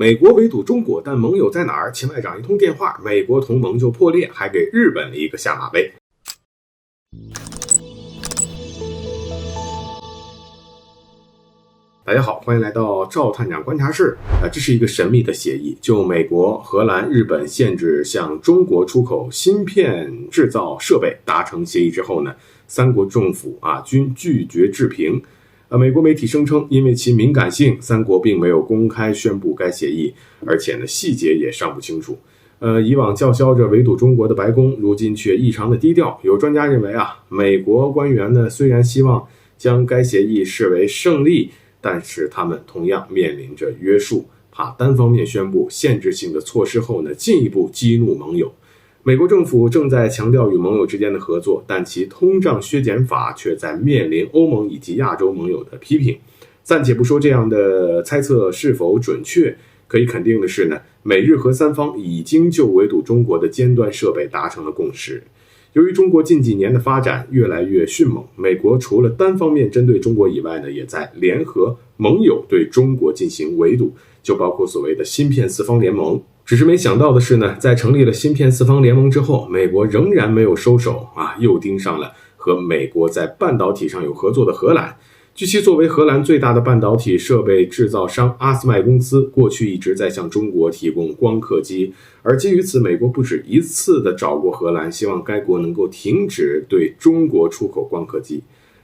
美国围堵中国，但盟友在哪儿？秦外长一通电话，美国同盟就破裂，还给日本了一个下马威。大家好，欢迎来到赵探长观察室。这是一个神秘的协议，就美国、荷兰、日本限制向中国出口芯片制造设备达成协议之后呢，三国政府均拒绝置评。美国媒体声称，因为其敏感性，三国并没有公开宣布该协议，而且呢细节也尚不清楚。以往叫嚣着围堵中国的白宫，如今却异常的低调。有专家认为美国官员呢虽然希望将该协议视为胜利，但是他们同样面临着约束，怕单方面宣布限制性的措施后呢，进一步激怒盟友。美国政府正在强调与盟友之间的合作，但其通胀削减法却在面临欧盟以及亚洲盟友的批评。暂且不说这样的猜测是否准确，可以肯定的是呢，美日荷三方已经就围堵中国的尖端设备达成了共识。由于中国近几年的发展越来越迅猛，美国除了单方面针对中国以外呢，也在联合盟友对中国进行围堵，就包括所谓的芯片四方联盟。只是没想到的是呢，在成立了芯片四方联盟之后，美国仍然没有收手又盯上了和美国在半导体上有合作的荷兰。据悉，作为荷兰最大的半导体设备制造商阿斯麦公司过去一直在向中国提供光刻机，而基于此，美国不止一次的找过荷兰，希望该国能够停止对中国出口光刻机。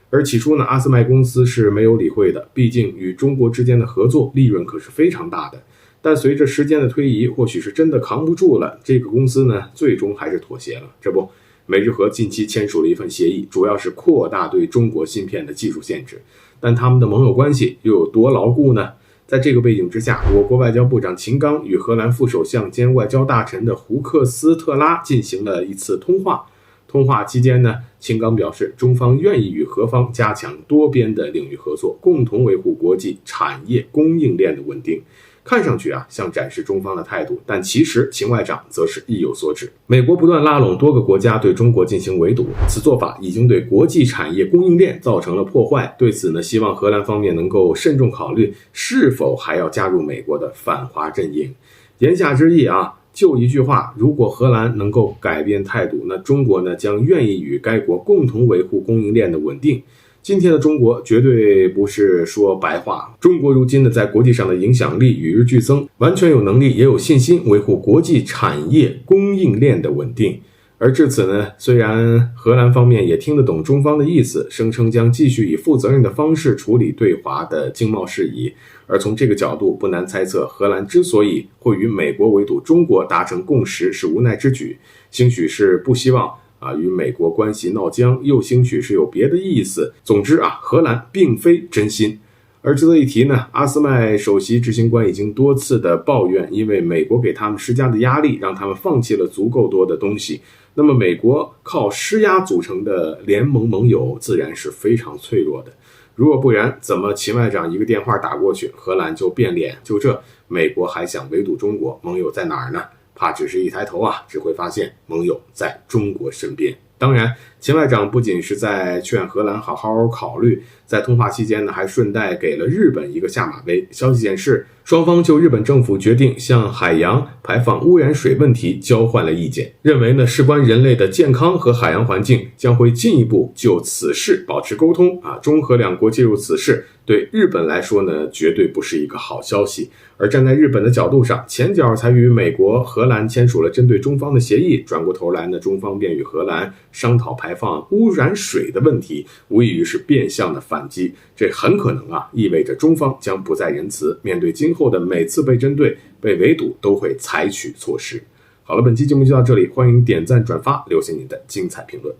而起初呢，阿斯麦公司是没有理会的，毕竟与中国之间的合作利润可是非常大的。但随着时间的推移，或许是真的扛不住了，这个公司呢最终还是妥协了。这不，美日荷近期签署了一份协议，主要是扩大对中国芯片的技术限制。但他们的盟友关系又有多牢固呢？在这个背景之下，我国外交部长秦刚与荷兰副首相兼外交大臣的胡克斯特拉进行了一次通话。通话期间呢，秦刚表示，中方愿意与荷方加强多边的领域合作，共同维护国际产业供应链的稳定。看上去像展示中方的态度，但其实秦外长则是意有所指。美国不断拉拢多个国家对中国进行围堵，此做法已经对国际产业供应链造成了破坏。对此呢，希望荷兰方面能够慎重考虑是否还要加入美国的反华阵营。言下之意就一句话，如果荷兰能够改变态度，那中国呢将愿意与该国共同维护供应链的稳定。今天的中国绝对不是说白话，中国如今呢在国际上的影响力与日俱增，完全有能力也有信心维护国际产业供应链的稳定。而至此呢，虽然荷兰方面也听得懂中方的意思，声称将继续以负责任的方式处理对华的经贸事宜，而从这个角度不难猜测，荷兰之所以会与美国围堵中国达成共识是无奈之举，兴许是不希望与美国关系闹僵，又兴许是有别的意思。总之荷兰并非真心。而值得一提呢，阿斯麦首席执行官已经多次的抱怨，因为美国给他们施加的压力，让他们放弃了足够多的东西。那么美国靠施压组成的联盟盟友自然是非常脆弱的。如果不然，怎么秦外长一个电话打过去，荷兰就变脸？就这，美国还想围堵中国，盟友在哪儿呢？怕只是一抬头只会发现盟友在中国身边。当然，秦外长不仅是在劝荷兰好好考虑，在通话期间呢，还顺带给了日本一个下马威。消息显示，双方就日本政府决定向海洋排放污染水问题交换了意见，认为呢事关人类的健康和海洋环境，将会进一步就此事保持沟通中荷两国介入此事，对日本来说呢，绝对不是一个好消息。而站在日本的角度上，前脚才与美国、荷兰签署了针对中方的协议，转过头来呢，中方便与荷兰商讨排放污染水的问题，无异于是变相的反击。这很可能意味着中方将不再仁慈，面对今后的每次被针对、被围堵，都会采取措施。好了，本期节目就到这里，欢迎点赞转发，留下你的精彩评论。